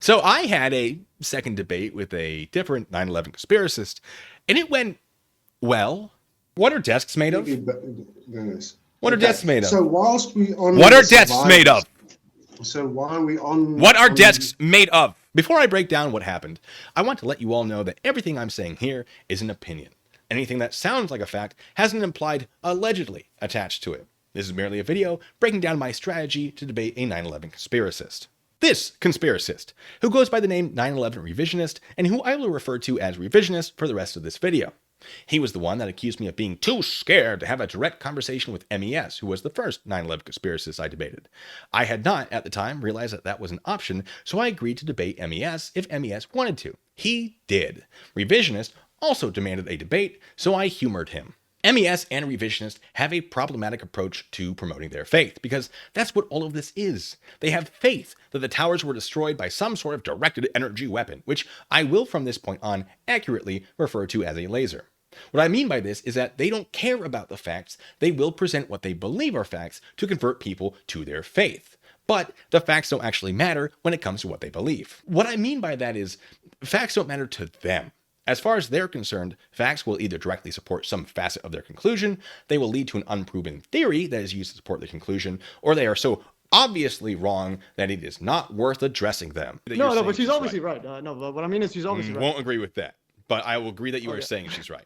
So I had a second debate with a different 9/11 conspiracist, and it went well. What are desks made of? Goodness. What are Okay, desks made of? so whilst we What on are the desks made survivors, of? so why are we on What are on? desks made of? Before I break down what happened, I want to let you all know that everything I'm saying here is an opinion. Anything that sounds like a fact has an implied allegedly attached to it. This is merely a video breaking down my strategy to debate a 9/11 conspiracist. This conspiracist, who goes by the name 9/11 Revisionist, and who I will refer to as Revisionist for the rest of this video. He was the one that accused me of being too scared to have a direct conversation with MES, who was the first 9/11 conspiracist I debated. I had not, at the time, realized that that was an option, so I agreed to debate MES if MES wanted to. He did. Revisionist also demanded a debate, so I humored him. MES and Revisionist have a problematic approach to promoting their faith, because that's what all of this is. They have faith that the towers were destroyed by some sort of directed energy weapon, which I will from this point on accurately refer to as a laser. What I mean by this is that they don't care about the facts, they will present what they believe are facts to convert people to their faith. But the facts don't actually matter when it comes to what they believe. What I mean by that is, facts don't matter to them. As far as they're concerned, facts will either directly support some facet of their conclusion, they will lead to an unproven theory that is used to support the conclusion, or they are so obviously wrong that it is not worth addressing them. No, but she's obviously right. No, but what I mean is she's obviously right. Won't agree with that, but I will agree that you are saying she's right.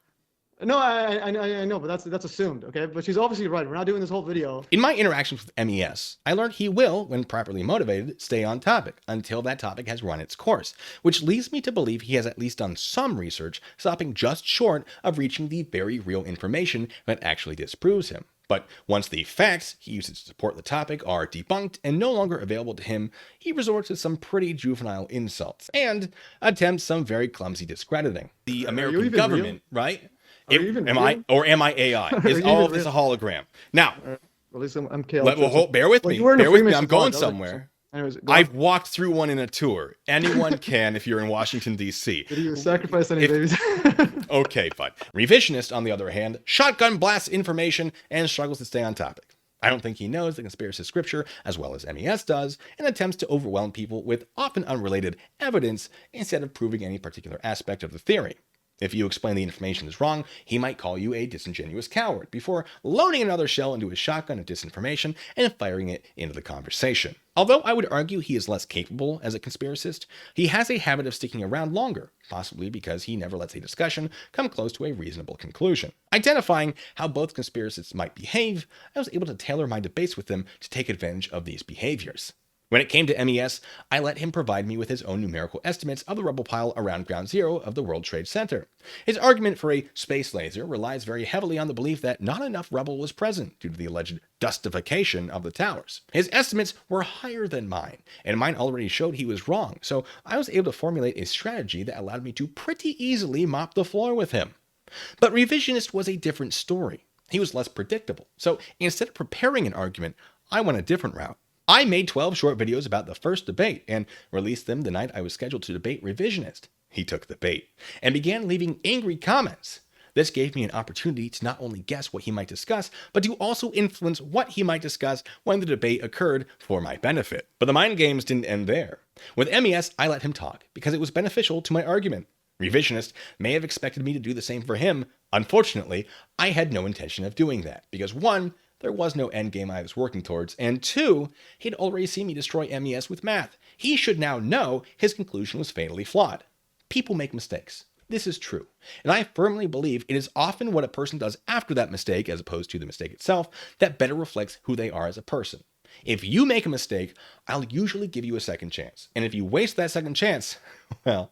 No, I know, but that's assumed, okay? But she's obviously right. We're not doing this whole video. In my interactions with MES, I learned he will, when properly motivated, stay on topic until that topic has run its course, which leads me to believe he has at least done some research, stopping just short of reaching the very real information that actually disproves him. But once the facts he uses to support the topic are debunked and no longer available to him, he resorts to some pretty juvenile insults and attempts some very clumsy discrediting. The American government, right? Am I AI? Is all of this a hologram? Now, at least I'm KL. bear with me. Bear with me. I'm going somewhere. Anyways, I've walked through one in a tour. Anyone can if you're in Washington, D.C. Did you sacrifice any babies? Okay, fine. Revisionist, on the other hand, shotgun blasts information and struggles to stay on topic. I don't think he knows the conspiracy scripture as well as MES does, and attempts to overwhelm people with often unrelated evidence instead of proving any particular aspect of the theory. If you explain the information is wrong, he might call you a disingenuous coward before loading another shell into his shotgun of disinformation and firing it into the conversation. Although I would argue he is less capable as a conspiracist, he has a habit of sticking around longer, possibly because he never lets a discussion come close to a reasonable conclusion. Identifying how both conspiracists might behave, I was able to tailor my debates with them to take advantage of these behaviors. When it came to MES, I let him provide me with his own numerical estimates of the rubble pile around Ground Zero of the World Trade Center. His argument for a space laser relies very heavily on the belief that not enough rubble was present due to the alleged dustification of the towers. His estimates were higher than mine, and mine already showed he was wrong, so I was able to formulate a strategy that allowed me to pretty easily mop the floor with him. But Revisionist was a different story. He was less predictable, so instead of preparing an argument, I went a different route. I made 12 short videos about the first debate and released them the night I was scheduled to debate Revisionist. He took the bait and began leaving angry comments. This gave me an opportunity to not only guess what he might discuss, but to also influence what he might discuss when the debate occurred for my benefit. But the mind games didn't end there. With MES, I let him talk because it was beneficial to my argument. Revisionist may have expected me to do the same for him. Unfortunately, I had no intention of doing that because 1, there was no endgame I was working towards, and 2, he'd already seen me destroy MES with math. He should now know his conclusion was fatally flawed. People make mistakes. This is true, and I firmly believe it is often what a person does after that mistake, as opposed to the mistake itself, that better reflects who they are as a person. If you make a mistake, I'll usually give you a second chance. And if you waste that second chance, well,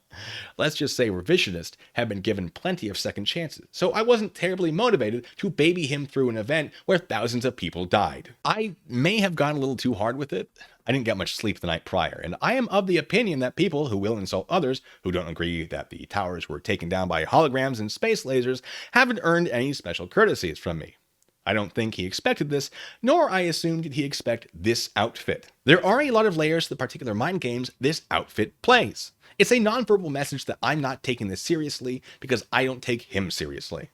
let's just say Revisionists have been given plenty of second chances. So I wasn't terribly motivated to baby him through an event where thousands of people died. I may have gone a little too hard with it. I didn't get much sleep the night prior, and I am of the opinion that people who will insult others who don't agree that the towers were taken down by holograms and space lasers haven't earned any special courtesies from me. I don't think he expected this, nor I assume did he expect this outfit. There are a lot of layers to the particular mind games this outfit plays. It's a nonverbal message that I'm not taking this seriously because I don't take him seriously.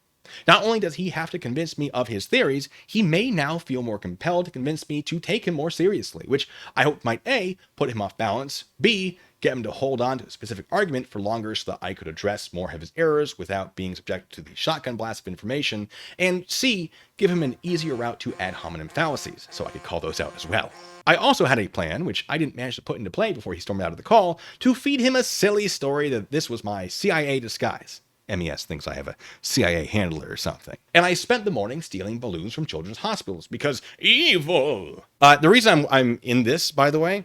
Not only does he have to convince me of his theories, he may now feel more compelled to convince me to take him more seriously, which I hope might A, put him off balance, B, get him to hold on to a specific argument for longer so that I could address more of his errors without being subject to the shotgun blast of information, and C, give him an easier route to ad hominem fallacies, so I could call those out as well. I also had a plan, which I didn't manage to put into play before he stormed out of the call, to feed him a silly story that this was my CIA disguise. MES thinks I have a CIA handler or something. And I spent the morning stealing balloons from children's hospitals because evil. The reason I'm in this, by the way,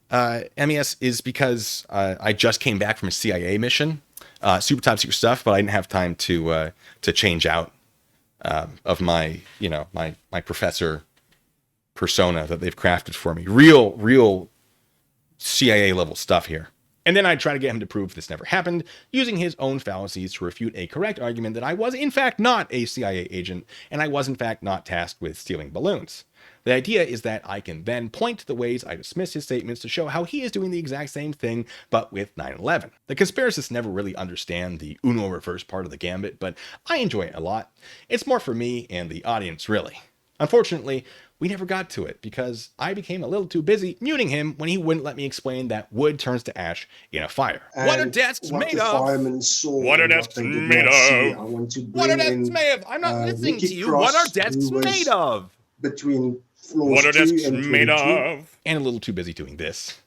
MES, is because I just came back from a CIA mission, super top secret stuff, but I didn't have time to change out of my my professor persona that they've crafted for me. Real CIA level stuff here. And then I try to get him to prove this never happened, using his own fallacies to refute a correct argument that I was in fact not a CIA agent, and I was in fact not tasked with stealing balloons. The idea is that I can then point to the ways I dismiss his statements to show how he is doing the exact same thing, but with 9/11. The conspiracists never really understand the Uno reverse part of the gambit, but I enjoy it a lot. It's more for me and the audience, really. Unfortunately, we never got to it because I became a little too busy muting him when he wouldn't let me explain that wood turns to ash in a fire. And What are desks what made the of? firemen saw What are and desks they did made not see. of? I want to What are bring desks in made of? I'm not listening Ricky to you. Cross, What are desks who was made of? between floors What are 2 desks and made 22. of? And a little too busy doing this.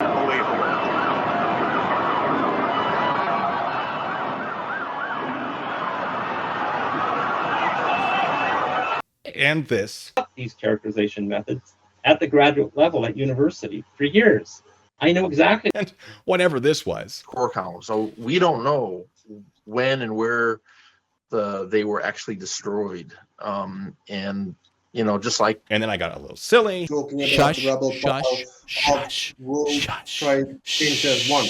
And this. These characterization methods at the graduate level at university for years. I know exactly. And whatever this was. Core column. So we don't know when and where they were actually destroyed. And just like. And then I got a little silly. Talking about Shush, the rebel shush, of shush, World shush, Trade Center 1.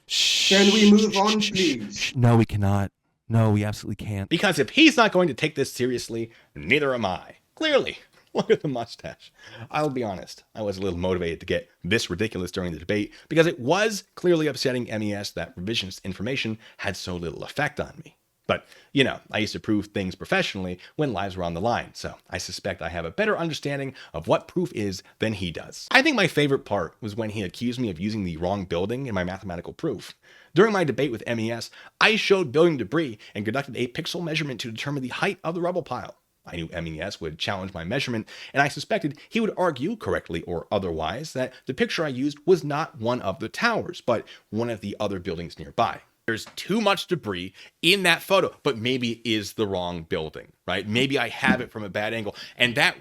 shh, Can we move on, shh, please? shh. No, we cannot. No, we absolutely can't. Because if he's not going to take this seriously, neither am I. Clearly. Look at the mustache. I'll be honest, I was a little motivated to get this ridiculous during the debate because it was clearly upsetting MES that revisionist information had so little effect on me. But, I used to prove things professionally when lives were on the line, so I suspect I have a better understanding of what proof is than he does. I think my favorite part was when he accused me of using the wrong building in my mathematical proof. During my debate with MES, I showed building debris and conducted a pixel measurement to determine the height of the rubble pile. I knew MES would challenge my measurement, and I suspected he would argue, correctly or otherwise, that the picture I used was not one of the towers, but one of the other buildings nearby. There's too much debris in that photo, but maybe it is the wrong building, right? Maybe I have it from a bad angle. And that,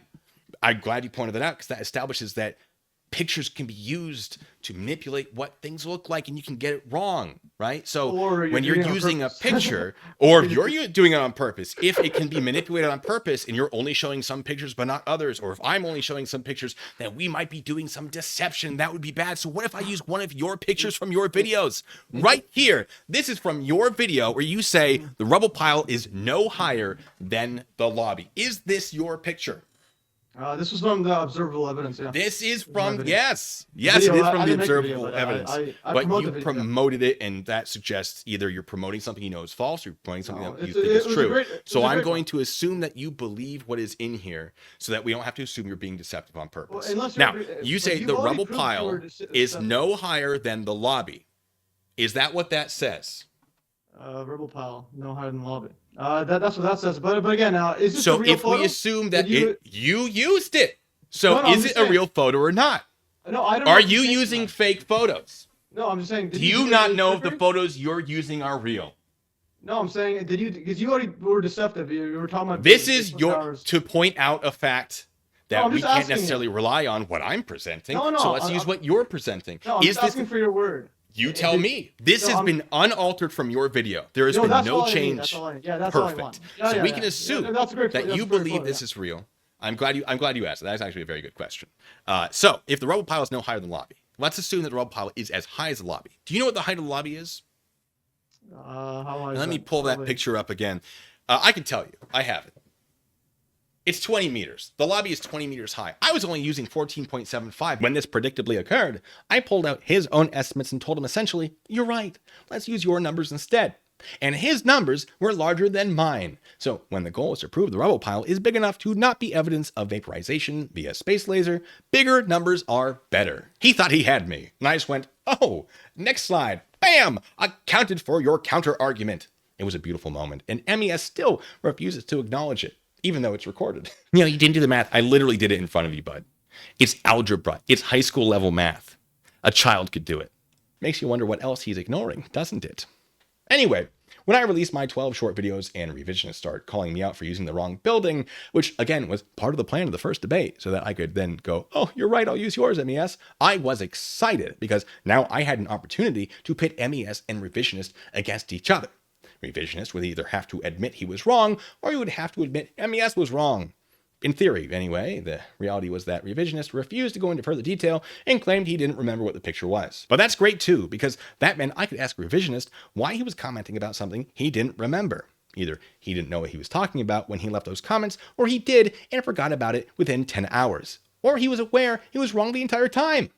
I'm glad you pointed that out, because that establishes that pictures can be used to manipulate what things look like, and you can get it wrong, right? So when you're using a picture, or if you're doing it on purpose, if it can be manipulated on purpose and you're only showing some pictures but not others, or if I'm only showing some pictures, then we might be doing some deception. That would be bad. So what if I use one of your pictures from your videos? Right here, this is from your video where you say the rubble pile is no higher than the lobby. Is this your picture? This was from the observable evidence. Yeah. This is My from, video. yes, Video, it is I from the didn't make the video, observable but evidence. I But promoted you the video. promoted it, and that suggests either you're promoting something you know is false, or you're promoting something No, that you it's- think it is was a true. great- it So was a I'm great going one. to assume that you believe what is in here, so that we don't have to assume you're being deceptive on purpose. unless you're- Now, but you say you've the already rubble proved you were pile is deceptive. no higher than the lobby. Is that what that says? Rebel pile, no higher than the lobby. That's what that says. But again, is this a So real if photo? we assume that Did you used it, so No, I'm is just it a saying. real photo or not? No, I don't. know Are if you saying using that. fake photos? No, I'm just saying. Do you not know if the photos you're using are real? No, I'm saying, did you? Because you already were deceptive. You were talking about. This is Facebook your towers. to point out a fact that I'm we just can't asking necessarily rely on what I'm presenting. No, So let's I'm- use what you're presenting. No, I'm Is just this asking for your word. you tell Did- me? This No, has I'm- been unaltered from your video. There has No, been that's no all I need, change. that's all I need. Yeah, that's all I Perfect. want. Yeah, So yeah, we yeah. can Yeah, assume that's a great- that that's you a great believe photo, this yeah. is real. I'm glad you asked. That's actually a very good question. So if the rubble pile is no higher than the lobby, let's assume that the rubble pile is as high as the lobby. Do you know what the height of the lobby is? How high is Let me that? pull that Probably- picture up again. I can tell you. I have it. It's 20 meters. The lobby is 20 meters high. I was only using 14.75 when this predictably occurred. I pulled out his own estimates and told him essentially, you're right. Let's use your numbers instead. and his numbers were larger than mine. So when the goal is to prove the rubble pile is big enough to not be evidence of vaporization via space laser, bigger numbers are better. He thought he had me, and I just went, oh, next slide. Bam! Accounted for your counter argument. It was a beautiful moment, and MES still refuses to acknowledge it, even though it's recorded. You know, you didn't do the math. I literally did it in front of you, bud. It's algebra. It's high school level math. A child could do it. Makes you wonder what else he's ignoring, doesn't it? Anyway, when I release my 12 short videos and revisionists start calling me out for using the wrong building, which again was part of the plan of the first debate, so that I could then go, oh, you're right, I'll use yours, MES. I was excited because now I had an opportunity to pit MES and revisionist against each other. Revisionist would either have to admit he was wrong, or he would have to admit MES was wrong. In theory, anyway. The reality was that revisionist refused to go into further detail and claimed he didn't remember what the picture was. But that's great too, because that meant I could ask revisionist why he was commenting about something he didn't remember. Either he didn't know what he was talking about when he left those comments, or he did and forgot about it within 10 hours. Or he was aware he was wrong the entire time.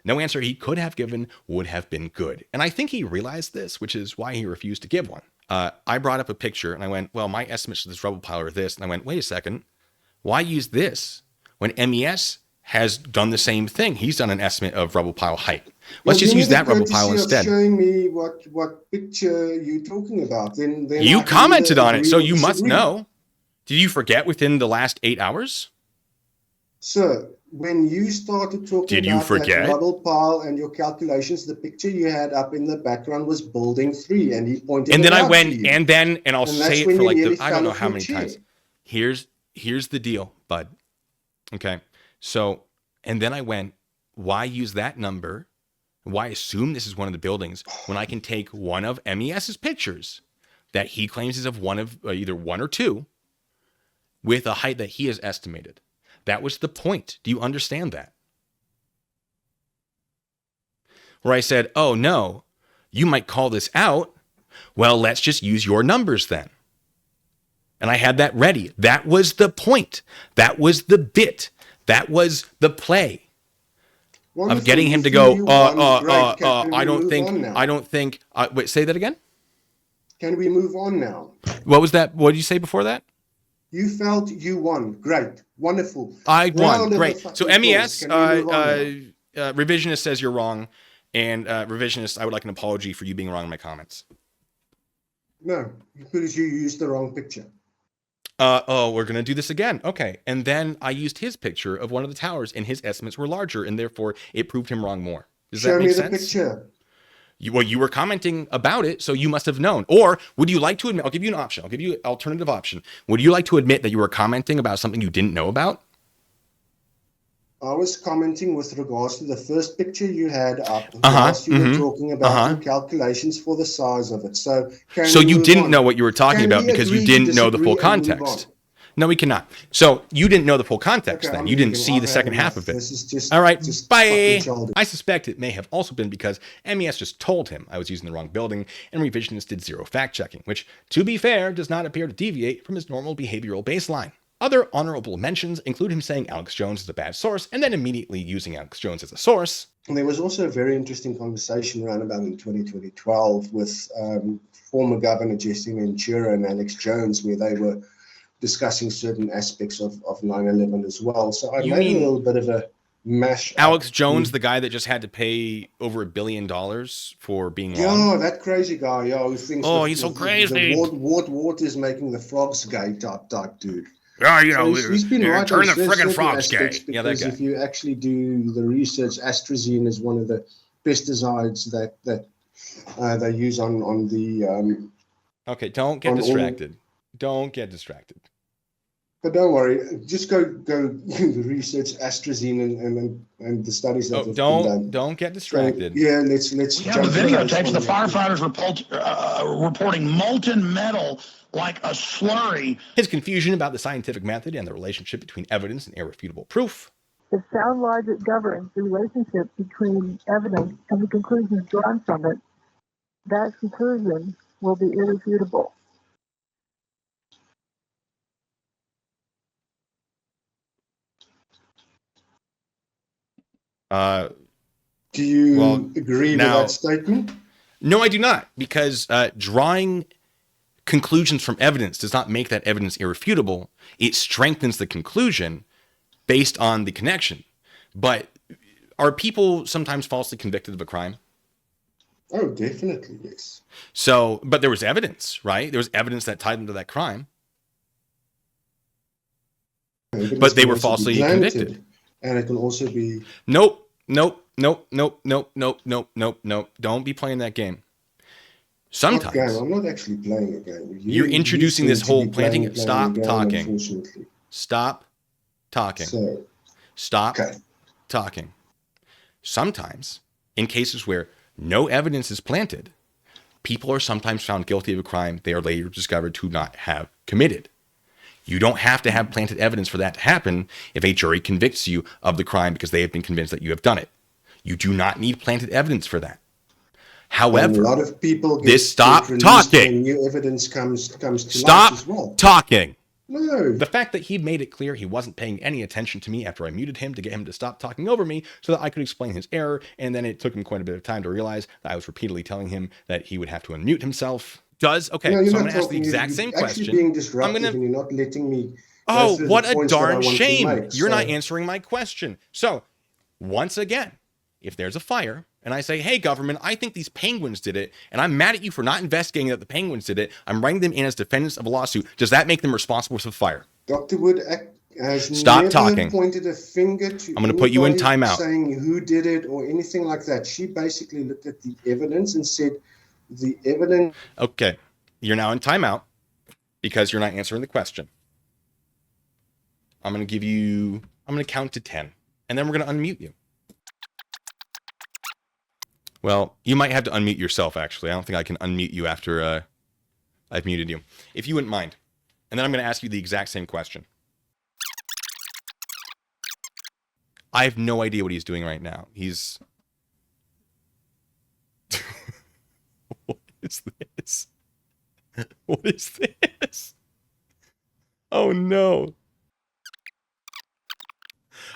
No answer he could have given would have been good. And I think he realized this, which is why he refused to give one. I brought up a picture and I went, well, my estimates of this rubble pile are this. And I went, wait a second. Why use this when MES has done the same thing? He's done an estimate of rubble pile height. Let's just use that rubble pile instead. Showing me what picture you're talking about. Then you commented on it, so you must know. Did you forget within the last 8 hours? Sir, when you started talking about that rubble pile and your calculations, the picture you had up in the background was building 3, and he pointed. And then I went, and I'll say it for like I don't know how many times. Here's the deal, bud. Okay. So, and then I went, why use that number? Why assume this is one of the buildings when I can take one of MES's pictures that he claims is of one of either 1 or 2 with a height that he has estimated? That was the point. Do you understand that? Where I said, oh no, you might call this out. Well, let's just use your numbers then. And I had that ready. That was the point. That was the bit. That was the play of getting him to go, I don't think, wait, say that again? Can we move on now? What was that? What did you say before that? You felt you won. Great. Wonderful. I won. Great. So MES, revisionist says you're wrong. And revisionist, I would like an apology for you being wrong in my comments. No, because you used the wrong picture. We're going to do this again. Okay. And then I used his picture of one of the towers and his estimates were larger and therefore it proved him wrong more. Does that make sense? Show me the picture. You were commenting about it, so you must have known. Or would you like to admit, I'll give you an option. I'll give you an alternative option. Would you like to admit that you were commenting about something you didn't know about? I was commenting with regards to the first picture you had up. You were talking about your calculations for the size of it. So you didn't know what you were talking about because you didn't know the full context. No, we cannot. So you didn't know the full context then. You didn't see the second half of it. This is just, all right, just bye. I suspect it may have also been because MES just told him I was using the wrong building and revisionist did zero fact checking, which, to be fair, does not appear to deviate from his normal behavioral baseline. Other honorable mentions include him saying Alex Jones is a bad source and then immediately using Alex Jones as a source. And there was also a very interesting conversation around about in 2012 with former Governor Jesse Ventura and Alex Jones, where they were discussing certain aspects of 9/11 as well. So I made a little bit of a mash. Alex Jones, the guy that just had to pay over $1 billion for being wrong. Yeah, that crazy guy. Yeah, who thinks he's so crazy. The water's making the frogs gay type dude. Yeah, he's been right turn on the friggin' frogs gay. Yeah, that guy. If you actually do the research, atrazine is one of the pesticides that they use on the. Okay, don't get distracted. Don't get distracted. But don't worry, just go research atrazine and the studies that have been done. Don't get distracted. So, yeah, let's. We have the videotapes. The firefighters reporting molten metal like a slurry. His confusion about the scientific method and the relationship between evidence and irrefutable proof. If sound logic governs the relationship between evidence and the conclusions drawn from it, that conclusion will be irrefutable. Do you agree with that statement? No, I do not, because drawing conclusions from evidence does not make that evidence irrefutable. It strengthens the conclusion based on the connection. But are people sometimes falsely convicted of a crime? Oh, definitely, yes. So, but there was evidence, right? There was evidence that tied them to that crime. Evidence But they can were also be falsely planted, convicted. And it can also be... Nope. Don't be playing that game. Sometimes. Game. I'm not actually playing a game. You're introducing this whole planting. Stop game, talking. Unfortunately. Stop talking. So, Stop okay. talking. Sometimes, in cases where no evidence is planted, people are sometimes found guilty of a crime they are later discovered to not have committed. You don't have to have planted evidence for that to happen if a jury convicts you of the crime because they have been convinced that you have done it. You do not need planted evidence for that. However, a lot of people stop released talking. when new evidence comes to Stop light as well. talking. No. The fact that he made it clear he wasn't paying any attention to me after I muted him to get him to stop talking over me so that I could explain his error, and then it took him quite a bit of time to realize that I was repeatedly telling him that he would have to unmute himself. Okay, No, so I'm going to ask the exact same You're question. actually being disruptive and you're not letting me... Oh, through what the a points that I darn want to shame. make, You're so- not answering my question. So, once again, if there's a fire and I say, hey, government, I think these penguins did it, and I'm mad at you for not investigating that the penguins did it, I'm writing them in as defendants of a lawsuit, does that make them responsible for the fire? Dr. Wood has Stop never talking. pointed a finger to I'm going to put you in anybody timeout. saying who did it or anything like that. She basically looked at the evidence and said the evidence... Okay, you're now in timeout because you're not answering the question. I'm going to count to 10, and then we're going to unmute you. Well, you might have to unmute yourself, actually. I don't think I can unmute you after I've muted you. If you wouldn't mind. And then I'm going to ask you the exact same question. I have no idea what he's doing right now. He's... What is this? What is this? Oh, no.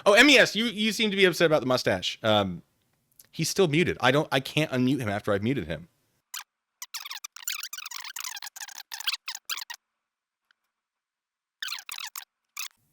Oh, MES, you seem to be upset about the mustache. He's still muted. I can't unmute him after I've muted him.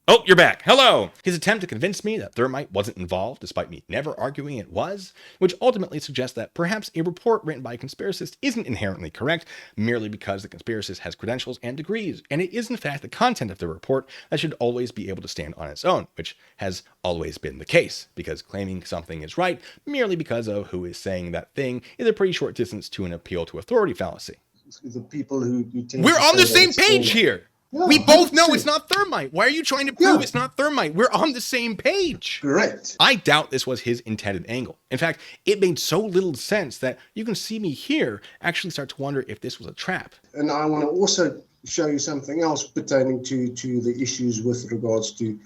Oh, you're back. Hello. His attempt to convince me that thermite wasn't involved, despite me never arguing it was, which ultimately suggests that perhaps a report written by a conspiracist isn't inherently correct, merely because the conspiracist has credentials and degrees, and it is in fact the content of the report that should always be able to stand on its own, which has always been the case, because claiming something is right merely because of who is saying that thing is a pretty short distance to an appeal to authority fallacy. The people who tend We're to on say the that same it's page thermite. here. Yeah, We both know 100%. it's not thermite. Why are you trying to prove Yeah. it's not thermite? We're on the same page. Correct. I doubt this was his intended angle. In fact, it made so little sense that you can see me here actually start to wonder if this was a trap. And I want to also show you something else pertaining to the issues with regards to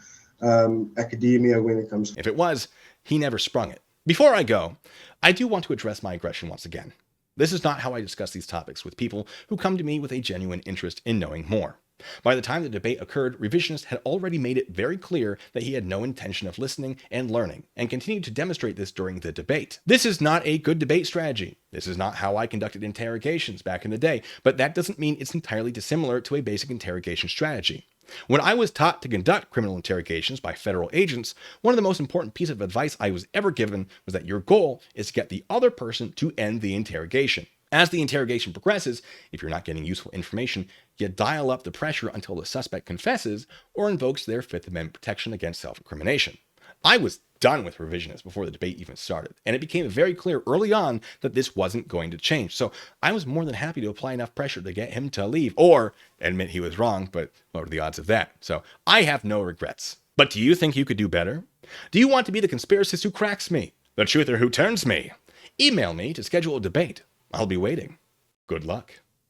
academia when it comes to... If it was, he never sprung it. Before I go, I do want to address my aggression once again. This is not how I discuss these topics with people who come to me with a genuine interest in knowing more. By the time the debate occurred, Revisionist had already made it very clear that he had no intention of listening and learning, and continued to demonstrate this during the debate. This is not a good debate strategy. This is not how I conducted interrogations back in the day, but that doesn't mean it's entirely dissimilar to a basic interrogation strategy. When I was taught to conduct criminal interrogations by federal agents, one of the most important pieces of advice I was ever given was that your goal is to get the other person to end the interrogation. As the interrogation progresses, if you're not getting useful information, you dial up the pressure until the suspect confesses or invokes their Fifth Amendment protection against self-incrimination. I was done with Revisionists before the debate even started, and it became very clear early on that this wasn't going to change. So I was more than happy to apply enough pressure to get him to leave, or admit he was wrong, but what are the odds of that? So I have no regrets. But do you think you could do better? Do you want to be the conspiracist who cracks me? The truther who turns me? Email me to schedule a debate. I'll be waiting. Good luck.